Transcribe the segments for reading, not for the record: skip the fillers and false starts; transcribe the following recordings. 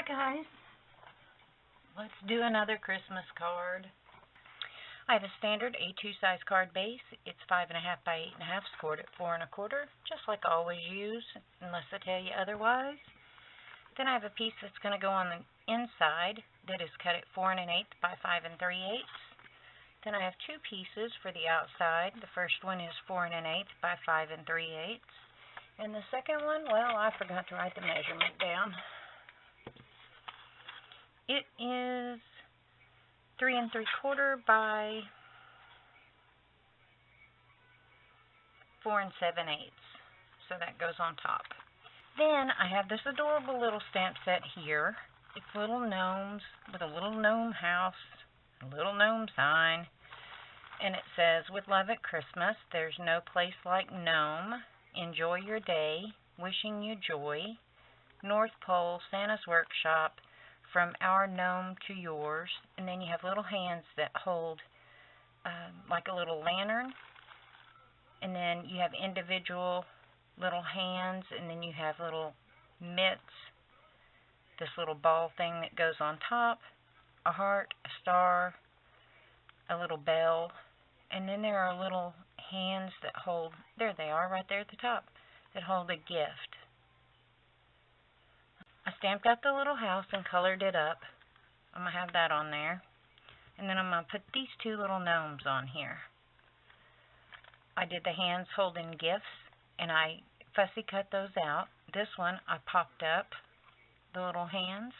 guys, let's do another Christmas card. I have a standard A2 size card base. It's 5.5 by 8.5, scored at 4 1/4, just like I always use, unless I tell you otherwise. Then I have a piece that's going to go on the inside that is cut at 4 1/8 by 5 3/8. Then I have two pieces for the outside. The first one is 4 1/8 by 5 3/8. And the second one, well, I forgot to write the measurement down. It is 3 3/4 by 4 7/8. So that goes on top. Then I have this adorable little stamp set here. It's little gnomes with a little gnome house, a little gnome sign. And it says, "With love at Christmas, there's no place like Nome. Enjoy your day. Wishing you joy. North Pole, Santa's Workshop. From our gnome to yours." And then you have little hands that hold like a little lantern. And then you have individual little hands, and then you have little mitts, this little ball thing that goes on top, a heart, a star, a little bell, and then there are little hands that hold, there they are right there at the top, that hold a gift. I stamped out the little house and colored it up. I'm going to have that on there. And then I'm going to put these two little gnomes on here. I did the hands holding gifts, and I fussy cut those out. This one I popped up the little hands.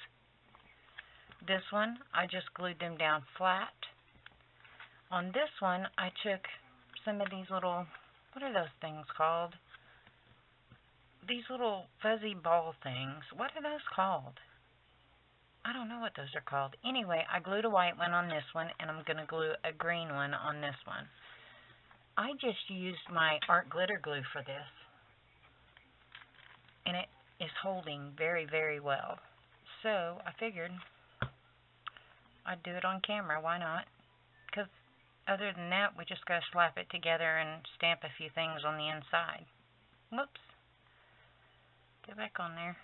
This one I just glued them down flat. On this one I took some of these little, what are those things called? These little fuzzy ball things. What are those called? I don't know what those are called. Anyway, I glued a white one on this one, and I'm going to glue a green one on this one. I just used my art glitter glue for this, and it is holding very, very well. So I figured I'd do it on camera. Why not? Because other than that, we just got to slap it together and stamp a few things on the inside. Whoops. Get back on there.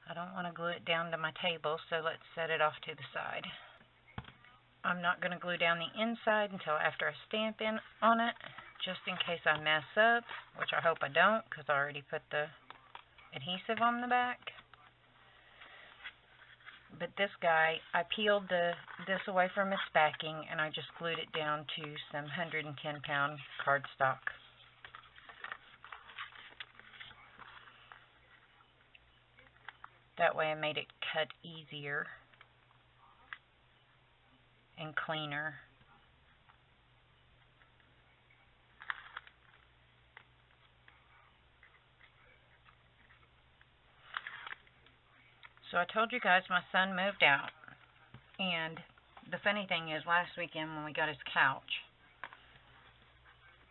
I don't want to glue it down to my table, so let's set it off to the side. I'm not going to glue down the inside until after I stamp in on it, just in case I mess up, which I hope I don't, because I already put the adhesive on the back. But this guy, I peeled this away from its backing, and I just glued it down to some 110-pound cardstock. That way I made it cut easier and cleaner. So I told you guys my son moved out, and the funny thing is, last weekend when we got his couch,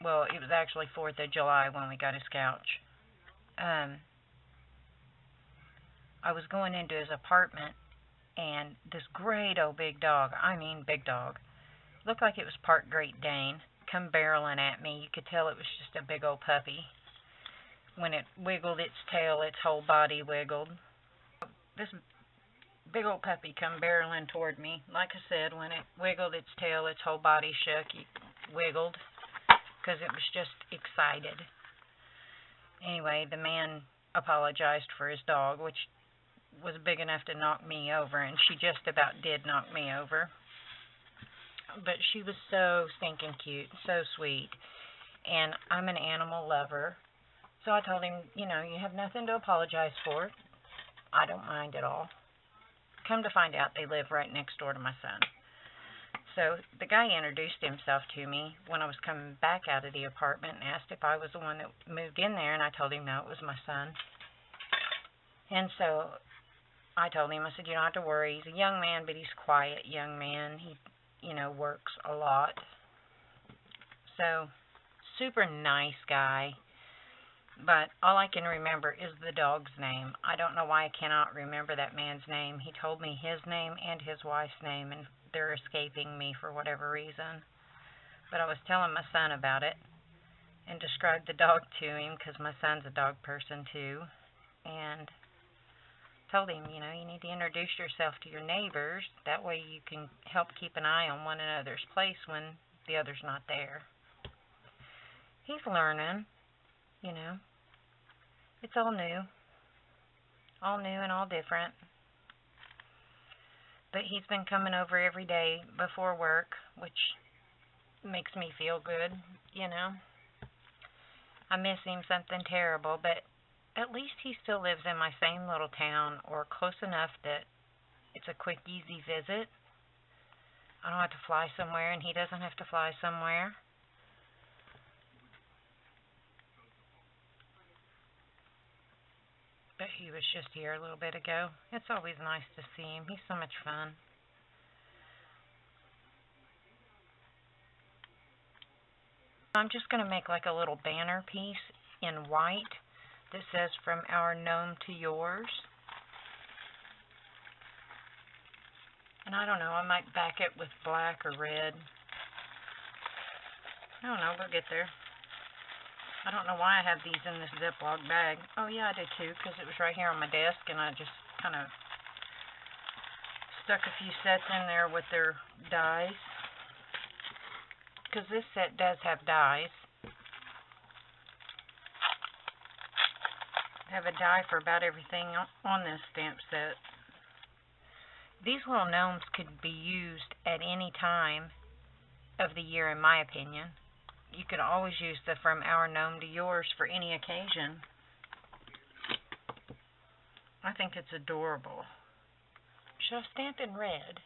well, it was actually 4th of July when we got his couch, I was going into his apartment, and this great old big dog, I mean big dog, looked like it was part Great Dane, come barreling at me. You could tell it was just a big old puppy. When it wiggled its tail, its whole body wiggled. This big old puppy come barreling toward me. Like I said, when it wiggled its tail, its whole body shook, it wiggled, because it was just excited. Anyway, the man apologized for his dog, which was big enough to knock me over, and she just about did knock me over. But she was so stinking cute, so sweet, and I'm an animal lover, so I told him, you know, you have nothing to apologize for. I don't mind at all. Come to find out, they live right next door to my son. So the guy introduced himself to me when I was coming back out of the apartment and asked if I was the one that moved in there, and I told him no, it was my son. And so I told him, I said, you don't have to worry. He's a young man, but he's a quiet young man. He, you know, works a lot. So, super nice guy. But all I can remember is the dog's name. I don't know why I cannot remember that man's name. He told me his name and his wife's name, and they're escaping me for whatever reason. But I was telling my son about it and described the dog to him, because my son's a dog person too. And Told him, you know, you need to introduce yourself to your neighbors. That way you can help keep an eye on one another's place when the other's not there. He's learning, you know. It's all new and all different. But he's been coming over every day before work, which makes me feel good, you know. I miss him something terrible, but at least he still lives in my same little town, or close enough that it's a quick, easy visit. I don't have to fly somewhere, and he doesn't have to fly somewhere. But he was just here a little bit ago. It's always nice to see him. He's so much fun. I'm just going to make like a little banner piece in white that says from our gnome to yours. And I don't know, I might back it with black or red. I don't know, we'll get there. I don't know why I have these in this Ziploc bag. Oh yeah, I do too, because it was right here on my desk and I just kind of stuck a few sets in there with their dies. Because this set does have dies. I have a die for about everything on this stamp set. These little gnomes could be used at any time of the year, in my opinion. You could always use the from our gnome to yours for any occasion. I think it's adorable. Should I stamp in red?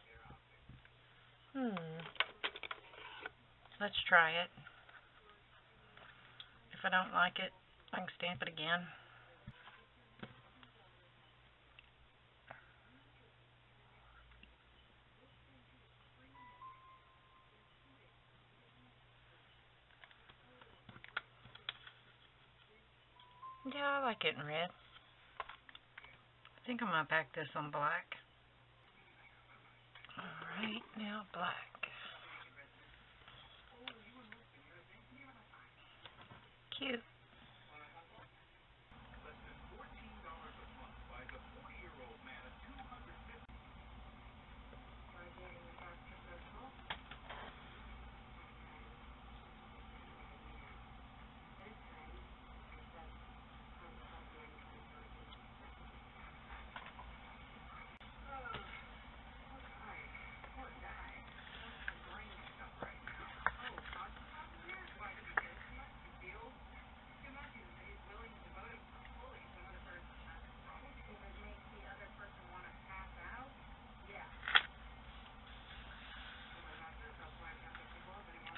Let's try it. If I don't like it, I can stamp it again. Yeah, I like it in red. I think I'm going to back this on black. Alright, now black. Cute.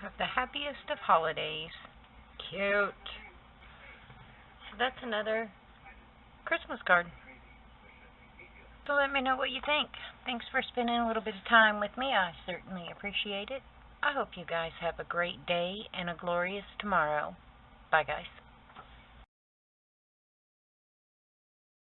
Have the happiest of holidays. Cute. So that's another Christmas card. So let me know what you think. Thanks for spending a little bit of time with me. I certainly appreciate it. I hope you guys have a great day and a glorious tomorrow. Bye, guys.